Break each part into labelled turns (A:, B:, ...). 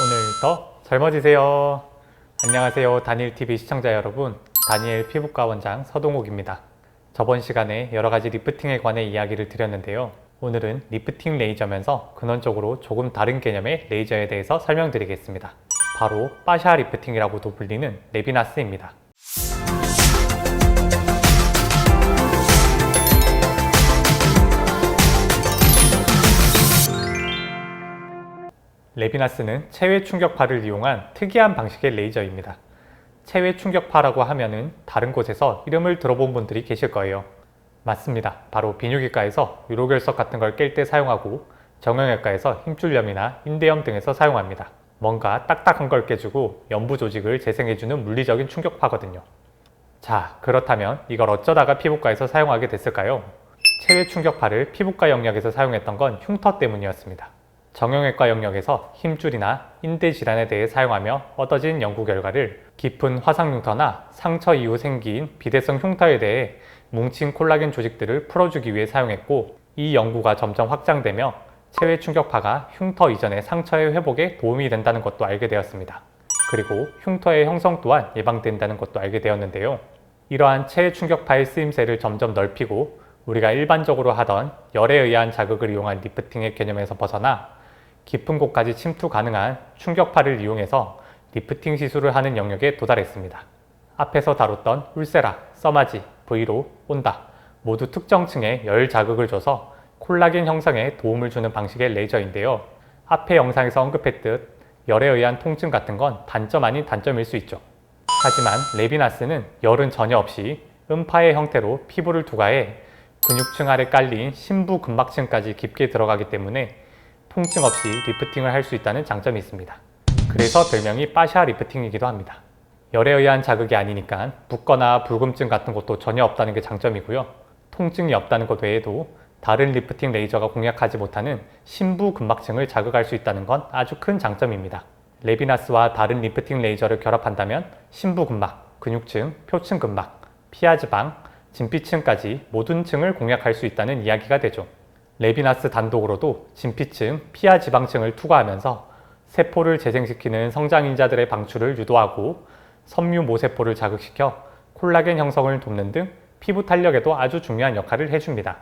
A: 오늘 더 젊어지세요. 안녕하세요. 다니엘TV 시청자 여러분, 다니엘 피부과 원장 서동욱입니다. 저번 시간에 여러가지 리프팅에 관해 이야기를 드렸는데요. 오늘은 리프팅 레이저면서 근원적으로 조금 다른 개념의 레이저에 대해서 설명드리겠습니다. 바로 파샤 리프팅이라고도 불리는 레비나스입니다. 레비나스는 체외 충격파를 이용한 특이한 방식의 레이저입니다. 체외 충격파라고 하면은 다른 곳에서 이름을 들어본 분들이 계실 거예요. 맞습니다. 바로 비뇨기과에서 유로결석 같은 걸 깰 때 사용하고 정형외과에서 힘줄염이나 인대염 등에서 사용합니다. 뭔가 딱딱한 걸 깨주고 연부 조직을 재생해주는 물리적인 충격파거든요. 자, 그렇다면 이걸 어쩌다가 피부과에서 사용하게 됐을까요? 체외 충격파를 피부과 영역에서 사용했던 건 흉터 때문이었습니다. 정형외과 영역에서 힘줄이나 인대 질환에 대해 사용하며 얻어진 연구 결과를 깊은 화상 흉터나 상처 이후 생긴 비대성 흉터에 대해 뭉친 콜라겐 조직들을 풀어주기 위해 사용했고, 이 연구가 점점 확장되며 체외 충격파가 흉터 이전의 상처의 회복에 도움이 된다는 것도 알게 되었습니다. 그리고 흉터의 형성 또한 예방된다는 것도 알게 되었는데요. 이러한 체외 충격파의 쓰임새를 점점 넓히고 우리가 일반적으로 하던 열에 의한 자극을 이용한 리프팅의 개념에서 벗어나 깊은 곳까지 침투 가능한 충격파를 이용해서 리프팅 시술을 하는 영역에 도달했습니다. 앞에서 다뤘던 울세라, 써마지, 브이로, 온다 모두 특정 층에 열 자극을 줘서 콜라겐 형성에 도움을 주는 방식의 레이저인데요. 앞의 영상에서 언급했듯 열에 의한 통증 같은 건 단점 아닌 단점일 수 있죠. 하지만 레비나스는 열은 전혀 없이 음파의 형태로 피부를 투과해 근육층 아래 깔린 심부 근막층까지 깊게 들어가기 때문에 통증 없이 리프팅을 할 수 있다는 장점이 있습니다. 그래서 별명이 파샤 리프팅이기도 합니다. 열에 의한 자극이 아니니까 붓거나 붉음증 같은 것도 전혀 없다는 게 장점이고요. 통증이 없다는 것 외에도 다른 리프팅 레이저가 공략하지 못하는 심부 근막층을 자극할 수 있다는 건 아주 큰 장점입니다. 레비나스와 다른 리프팅 레이저를 결합한다면 심부 근막, 근육층, 표층 근막, 피하지방, 진피층까지 모든 층을 공략할 수 있다는 이야기가 되죠. 레비나스 단독으로도 진피층, 피하지방층을 투과하면서 세포를 재생시키는 성장인자들의 방출을 유도하고 섬유 모세포를 자극시켜 콜라겐 형성을 돕는 등 피부 탄력에도 아주 중요한 역할을 해줍니다.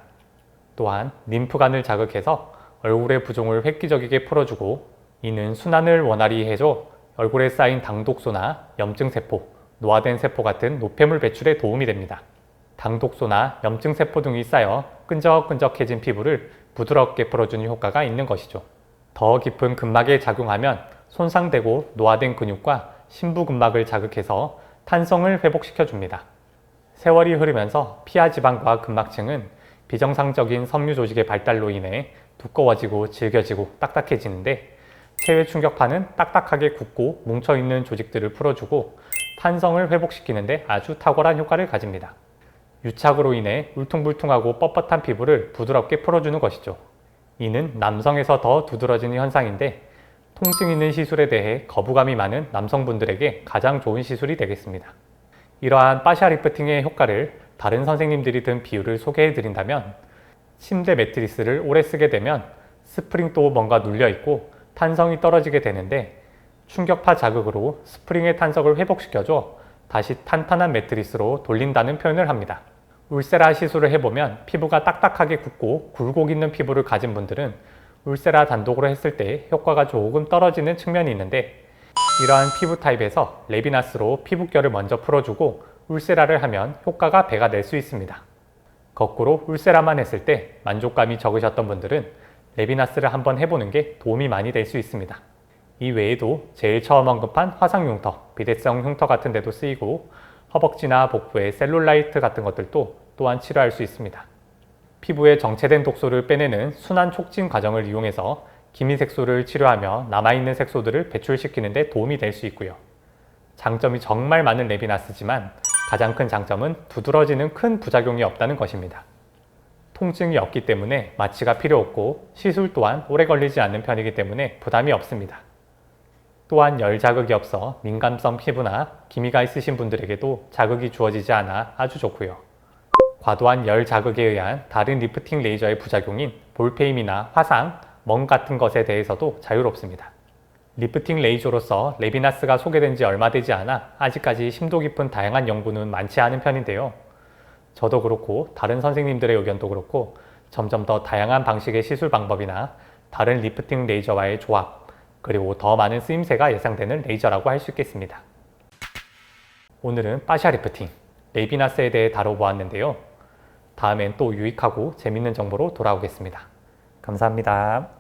A: 또한 림프관을 자극해서 얼굴의 부종을 획기적이게 풀어주고, 이는 순환을 원활히 해줘 얼굴에 쌓인 당독소나 염증세포, 노화된 세포 같은 노폐물 배출에 도움이 됩니다. 당독소나 염증세포 등이 쌓여 끈적끈적해진 피부를 부드럽게 풀어주는 효과가 있는 것이죠. 더 깊은 근막에 작용하면 손상되고 노화된 근육과 심부근막을 자극해서 탄성을 회복시켜줍니다. 세월이 흐르면서 피하지방과 근막층은 비정상적인 섬유 조직의 발달로 인해 두꺼워지고 질겨지고 딱딱해지는데, 체외 충격파는 딱딱하게 굳고 뭉쳐있는 조직들을 풀어주고 탄성을 회복시키는데 아주 탁월한 효과를 가집니다. 유착으로 인해 울퉁불퉁하고 뻣뻣한 피부를 부드럽게 풀어주는 것이죠. 이는 남성에서 더 두드러지는 현상인데, 통증 있는 시술에 대해 거부감이 많은 남성분들에게 가장 좋은 시술이 되겠습니다. 이러한 파샤 리프팅의 효과를 다른 선생님들이 든 비유를 소개해 드린다면, 침대 매트리스를 오래 쓰게 되면 스프링도 뭔가 눌려있고 탄성이 떨어지게 되는데, 충격파 자극으로 스프링의 탄성을 회복시켜줘 다시 탄탄한 매트리스로 돌린다는 표현을 합니다. 울세라 시술을 해보면 피부가 딱딱하게 굳고 굴곡 있는 피부를 가진 분들은 울세라 단독으로 했을 때 효과가 조금 떨어지는 측면이 있는데, 이러한 피부 타입에서 레비나스로 피부결을 먼저 풀어주고 울세라를 하면 효과가 배가 될 수 있습니다. 거꾸로 울세라만 했을 때 만족감이 적으셨던 분들은 레비나스를 한번 해보는 게 도움이 많이 될 수 있습니다. 이 외에도 제일 처음 언급한 화상 흉터, 비대성 흉터 같은 데도 쓰이고, 허벅지나 복부의 셀룰라이트 같은 것들도 또한 치료할 수 있습니다. 피부에 정체된 독소를 빼내는 순환 촉진 과정을 이용해서 기미색소를 치료하며 남아있는 색소들을 배출시키는 데 도움이 될 수 있고요. 장점이 정말 많은 레비나스지만 가장 큰 장점은 두드러지는 큰 부작용이 없다는 것입니다. 통증이 없기 때문에 마취가 필요 없고 시술 또한 오래 걸리지 않는 편이기 때문에 부담이 없습니다. 또한 열 자극이 없어 민감성 피부나 기미가 있으신 분들에게도 자극이 주어지지 않아 아주 좋고요. 과도한 열 자극에 의한 다른 리프팅 레이저의 부작용인 볼페임이나 화상, 멍 같은 것에 대해서도 자유롭습니다. 리프팅 레이저로서 레비나스가 소개된 지 얼마 되지 않아 아직까지 심도 깊은 다양한 연구는 많지 않은 편인데요. 저도 그렇고 다른 선생님들의 의견도 그렇고 점점 더 다양한 방식의 시술 방법이나 다른 리프팅 레이저와의 조합, 그리고 더 많은 쓰임새가 예상되는 레이저라고 할 수 있겠습니다. 오늘은 파시아 리프팅, 레비나스에 대해 다뤄보았는데요. 다음엔 또 유익하고 재밌는 정보로 돌아오겠습니다. 감사합니다.